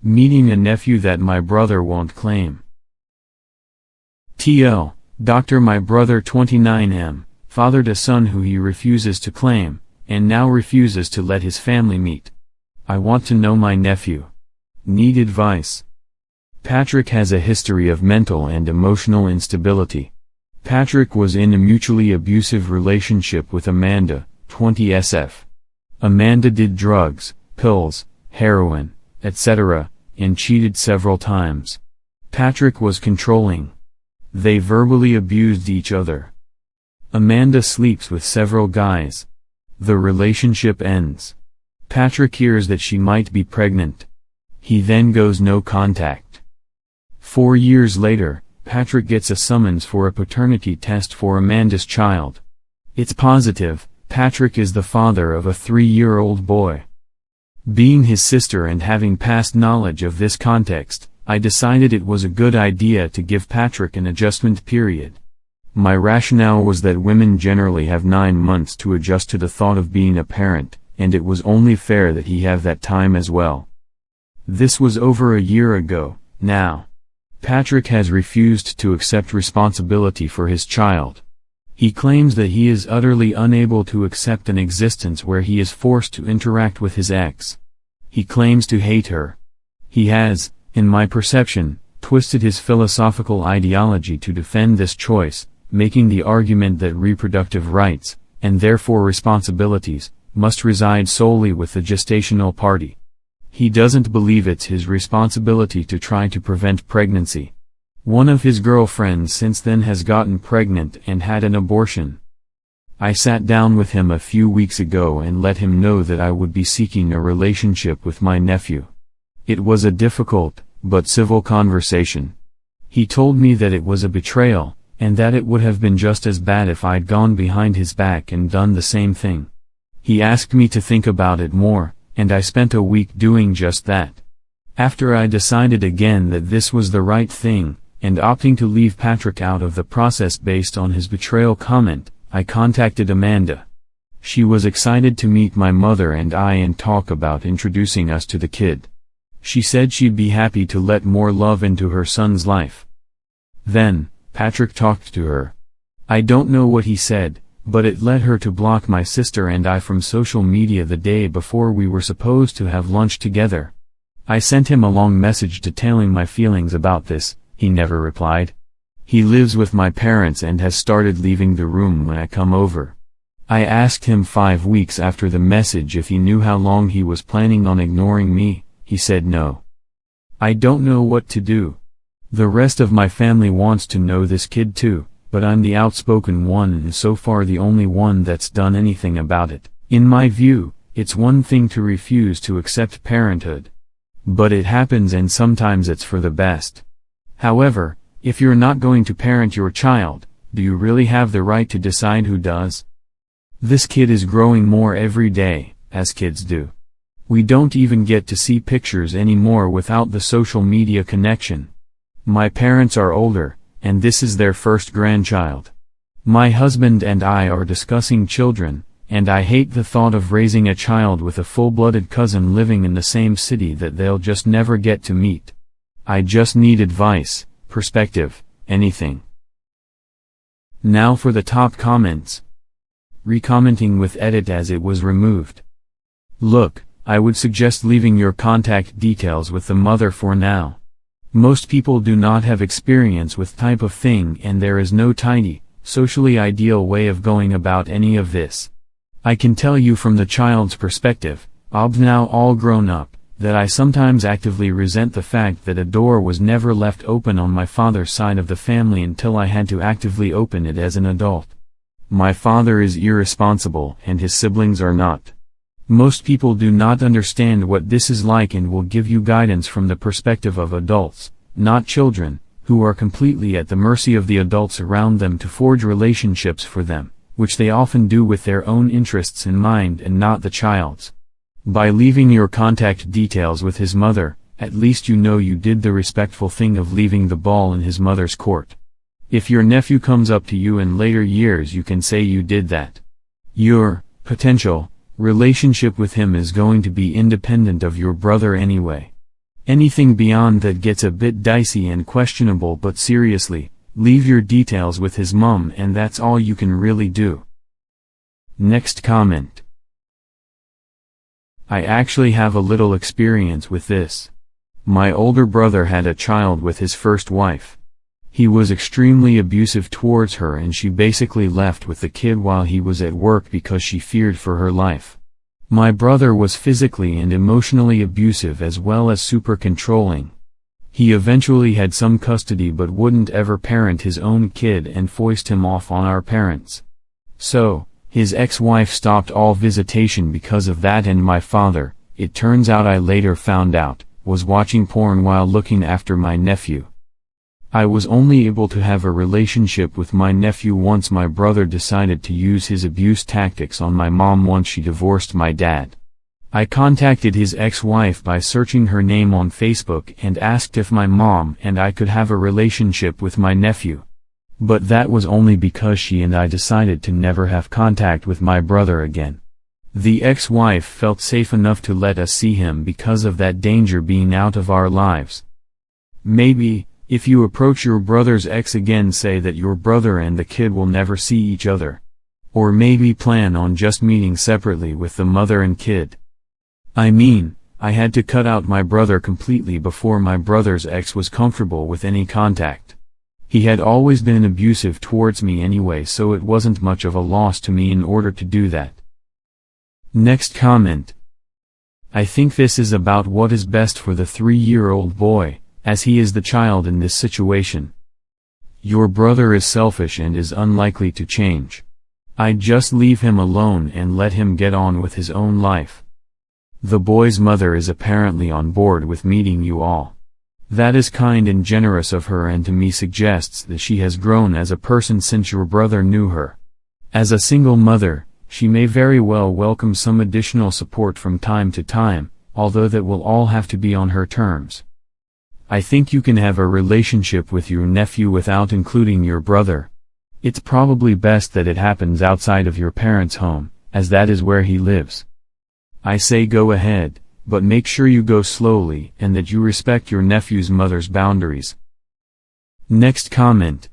Meeting a nephew that my brother won't claim. TL, Dr. My brother 29M, fathered a son who he refuses to claim, and now refuses to let his family meet. I want to know my nephew. Need advice. Patrick has a history of mental and emotional instability. Patrick was in a mutually abusive relationship with Amanda, 20 SF. Amanda did drugs, pills, heroin, etc., and cheated several times. Patrick was controlling. They verbally abused each other. Amanda sleeps with several guys. The relationship ends. Patrick hears that she might be pregnant. He then goes no contact. 4 years later, Patrick gets a summons for a paternity test for Amanda's child. It's positive. Patrick is the father of a 3-year-old boy. Being his sister and having past knowledge of this context, I decided it was a good idea to give Patrick an adjustment period. My rationale was that women generally have 9 months to adjust to the thought of being a parent, and it was only fair that he have that time as well. This was over a year ago, now. Patrick has refused to accept responsibility for his child. He claims that he is utterly unable to accept an existence where he is forced to interact with his ex. He claims to hate her. He has, in my perception, twisted his philosophical ideology to defend this choice, making the argument that reproductive rights, and therefore responsibilities, must reside solely with the gestational party. He doesn't believe it's his responsibility to try to prevent pregnancy. One of his girlfriends since then has gotten pregnant and had an abortion. I sat down with him a few weeks ago and let him know that I would be seeking a relationship with my nephew. It was a difficult, but civil conversation. He told me that it was a betrayal, and that it would have been just as bad if I'd gone behind his back and done the same thing. He asked me to think about it more, and I spent a week doing just that. After I decided again that this was the right thing, and opting to leave Patrick out of the process based on his betrayal comment, I contacted Amanda. She was excited to meet my mother and I and talk about introducing us to the kid. She said she'd be happy to let more love into her son's life. Then, Patrick talked to her. I don't know what he said, but it led her to block my sister and I from social media the day before we were supposed to have lunch together. I sent him a long message detailing my feelings about this. He never replied. He lives with my parents and has started leaving the room when I come over. I asked him 5 weeks after the message if he knew how long he was planning on ignoring me. He said no. I don't know what to do. The rest of my family wants to know this kid too, but I'm the outspoken one and so far the only one that's done anything about it. In my view, it's one thing to refuse to accept parenthood. But it happens and sometimes it's for the best. However, if you're not going to parent your child, do you really have the right to decide who does? This kid is growing more every day, as kids do. We don't even get to see pictures anymore without the social media connection. My parents are older, and this is their first grandchild. My husband and I are discussing children, and I hate the thought of raising a child with a full-blooded cousin living in the same city that they'll just never get to meet. I just need advice, perspective, anything. Now for the top comments. Recommenting with edit as it was removed. Look, I would suggest leaving your contact details with the mother for now. Most people do not have experience with type of thing and there is no tidy, socially ideal way of going about any of this. I can tell you from the child's perspective, Ob's now all grown up, that I sometimes actively resent the fact that a door was never left open on my father's side of the family until I had to actively open it as an adult. My father is irresponsible and his siblings are not. Most people do not understand what this is like and will give you guidance from the perspective of adults, not children, who are completely at the mercy of the adults around them to forge relationships for them, which they often do with their own interests in mind and not the child's. By leaving your contact details with his mother, at least you know you did the respectful thing of leaving the ball in his mother's court. If your nephew comes up to you in later years you can say you did that. Your potential relationship with him is going to be independent of your brother anyway. Anything beyond that gets a bit dicey and questionable, but seriously, leave your details with his mom and that's all you can really do. Next comment. I actually have a little experience with this. My older brother had a child with his first wife. He was extremely abusive towards her and she basically left with the kid while he was at work because she feared for her life. My brother was physically and emotionally abusive as well as super controlling. He eventually had some custody but wouldn't ever parent his own kid and foist him off on our parents. So, his ex-wife stopped all visitation because of that, and my father, it turns out I later found out, was watching porn while looking after my nephew. I was only able to have a relationship with my nephew once my brother decided to use his abuse tactics on my mom once she divorced my dad. I contacted his ex-wife by searching her name on Facebook and asked if my mom and I could have a relationship with my nephew. But that was only because she and I decided to never have contact with my brother again. The ex-wife felt safe enough to let us see him because of that danger being out of our lives. Maybe, if you approach your brother's ex again, say that your brother and the kid will never see each other. Or maybe plan on just meeting separately with the mother and kid. I mean, I had to cut out my brother completely before my brother's ex was comfortable with any contact. He had always been abusive towards me anyway, so it wasn't much of a loss to me in order to do that. Next comment. I think this is about what is best for the 3-year-old boy, as he is the child in this situation. Your brother is selfish and is unlikely to change. I'd just leave him alone and let him get on with his own life. The boy's mother is apparently on board with meeting you all. That is kind and generous of her, and to me suggests that she has grown as a person since your brother knew her. As a single mother, she may very well welcome some additional support from time to time, although that will all have to be on her terms. I think you can have a relationship with your nephew without including your brother. It's probably best that it happens outside of your parents' home, as that is where he lives. I say go ahead, but make sure you go slowly and that you respect your nephew's mother's boundaries. Next comment.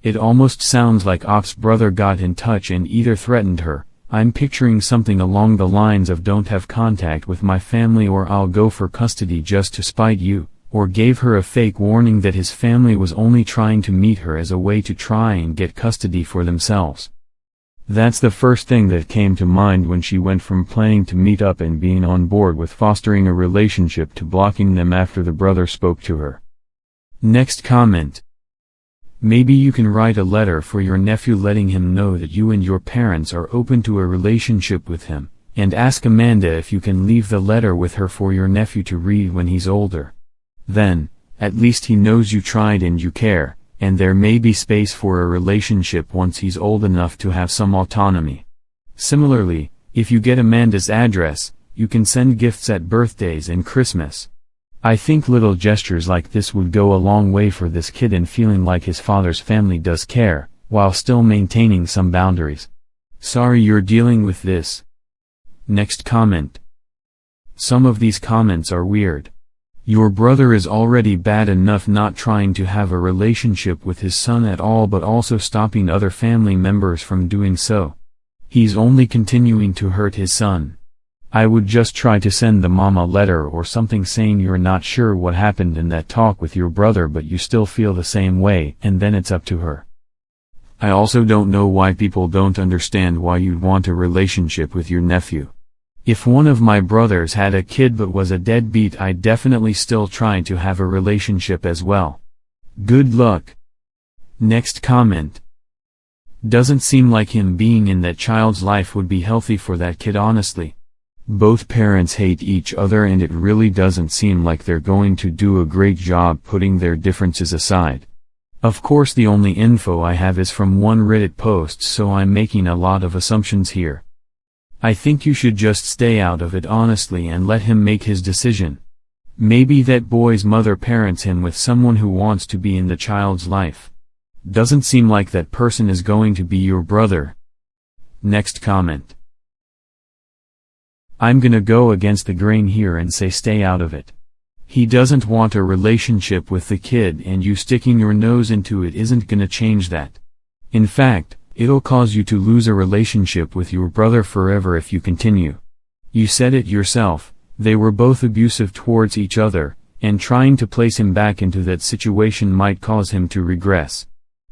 It almost sounds like Op's brother got in touch and either threatened her, I'm picturing something along the lines of don't have contact with my family or I'll go for custody just to spite you, or gave her a fake warning that his family was only trying to meet her as a way to try and get custody for themselves. That's the first thing that came to mind when she went from planning to meet up and being on board with fostering a relationship to blocking them after the brother spoke to her. Next comment. Maybe you can write a letter for your nephew letting him know that you and your parents are open to a relationship with him, and ask Amanda if you can leave the letter with her for your nephew to read when he's older. Then, at least he knows you tried and you care, and there may be space for a relationship once he's old enough to have some autonomy. Similarly, if you get Amanda's address, you can send gifts at birthdays and Christmas. I think little gestures like this would go a long way for this kid in feeling like his father's family does care, while still maintaining some boundaries. Sorry you're dealing with this. Next comment. Some of these comments are weird. Your brother is already bad enough not trying to have a relationship with his son at all, but also stopping other family members from doing so. He's only continuing to hurt his son. I would just try to send the mom a letter or something saying you're not sure what happened in that talk with your brother but you still feel the same way, and then it's up to her. I also don't know why people don't understand why you'd want a relationship with your nephew. If one of my brothers had a kid but was a deadbeat, I'd definitely still try to have a relationship as well. Good luck. Next comment. Doesn't seem like him being in that child's life would be healthy for that kid, honestly. Both parents hate each other and it really doesn't seem like they're going to do a great job putting their differences aside. Of course the only info I have is from one Reddit post, so I'm making a lot of assumptions here. I think you should just stay out of it honestly and let him make his decision. Maybe that boy's mother parents him with someone who wants to be in the child's life. Doesn't seem like that person is going to be your brother. Next comment. I'm gonna go against the grain here and say stay out of it. He doesn't want a relationship with the kid, and you sticking your nose into it isn't gonna change that. In fact, it'll cause you to lose a relationship with your brother forever if you continue. You said it yourself, they were both abusive towards each other, and trying to place him back into that situation might cause him to regress.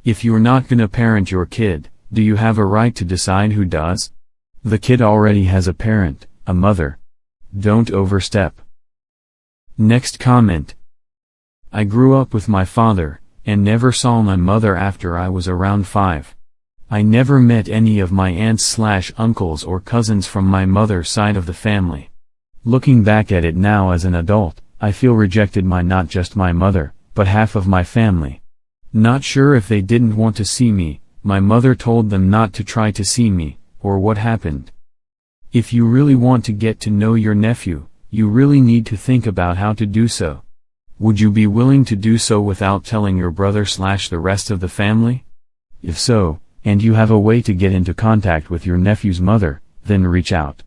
If you're not gonna parent your kid, do you have a right to decide who does? The kid already has a parent, a mother. Don't overstep. Next comment. I grew up with my father, and never saw my mother after I was around 5. I never met any of my aunts/uncles or cousins from my mother's side of the family. Looking back at it now as an adult, I feel rejected by not just my mother, but half of my family. Not sure if they didn't want to see me, my mother told them not to try to see me, or what happened. If you really want to get to know your nephew, you really need to think about how to do so. Would you be willing to do so without telling your brother/the rest of the family? If so, and you have a way to get into contact with your nephew's mother, then reach out.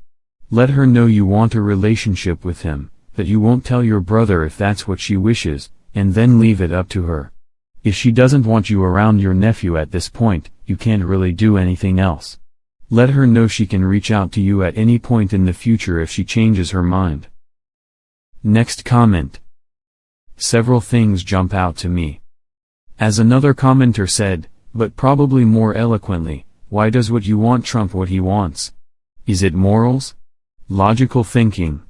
Let her know you want a relationship with him, that you won't tell your brother if that's what she wishes, and then leave it up to her. If she doesn't want you around your nephew at this point, you can't really do anything else. Let her know she can reach out to you at any point in the future if she changes her mind. Next comment. Several things jump out to me. As another commenter said, but probably more eloquently, why does what you want trump what he wants? Is it morals? Logical thinking?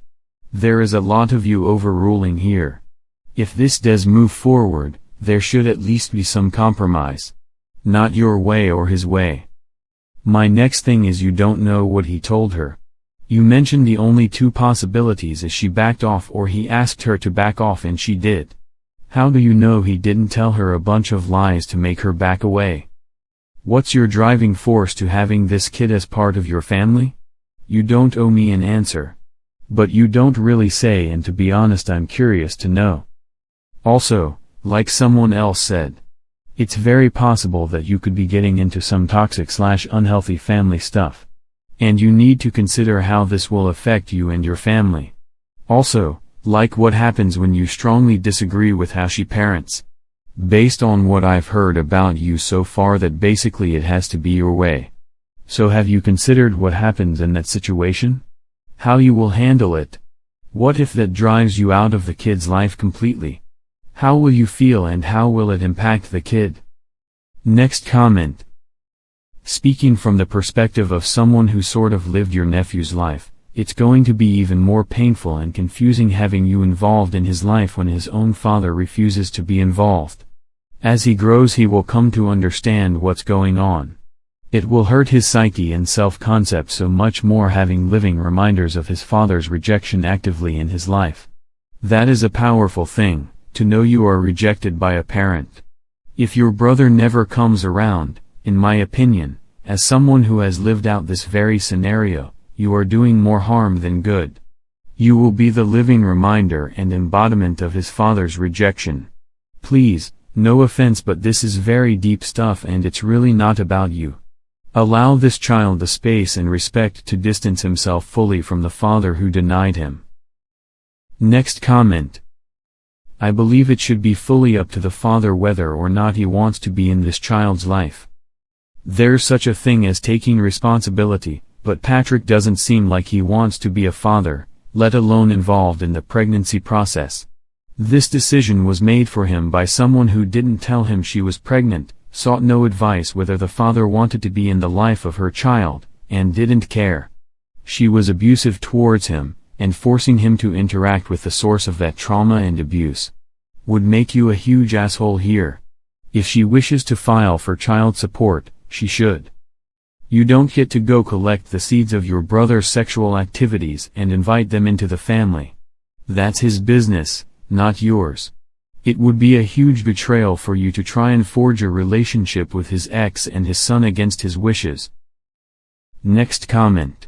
There is a lot of you overruling here. If this does move forward, there should at least be some compromise. Not your way or his way. My next thing is you don't know what he told her. You mentioned the only two possibilities is she backed off or he asked her to back off and she did. How do you know he didn't tell her a bunch of lies to make her back away? What's your driving force to having this kid as part of your family? You don't owe me an answer. But you don't really say, and to be honest I'm curious to know. Also, like someone else said, it's very possible that you could be getting into some toxic/unhealthy family stuff. And you need to consider how this will affect you and your family. Also, like what happens when you strongly disagree with how she parents. Based on what I've heard about you so far, that basically it has to be your way. So have you considered what happens in that situation? How you will handle it? What if that drives you out of the kid's life completely? How will you feel and how will it impact the kid? Next comment. Speaking from the perspective of someone who sort of lived your nephew's life, it's going to be even more painful and confusing having you involved in his life when his own father refuses to be involved. As he grows he will come to understand what's going on. It will hurt his psyche and self-concept so much more having living reminders of his father's rejection actively in his life. That is a powerful thing, to know you are rejected by a parent. If your brother never comes around, in my opinion, as someone who has lived out this very scenario, you are doing more harm than good. You will be the living reminder and embodiment of his father's rejection. Please, no offense, but this is very deep stuff and it's really not about you. Allow this child the space and respect to distance himself fully from the father who denied him. Next comment. I believe it should be fully up to the father whether or not he wants to be in this child's life. There's such a thing as taking responsibility, but Patrick doesn't seem like he wants to be a father, let alone involved in the pregnancy process. This decision was made for him by someone who didn't tell him she was pregnant, sought no advice whether the father wanted to be in the life of her child, and didn't care. She was abusive towards him, and forcing him to interact with the source of that trauma and abuse would make you a huge asshole here. If she wishes to file for child support, she should. You don't get to go collect the seeds of your brother's sexual activities and invite them into the family. That's his business, not yours. It would be a huge betrayal for you to try and forge a relationship with his ex and his son against his wishes. Next comment.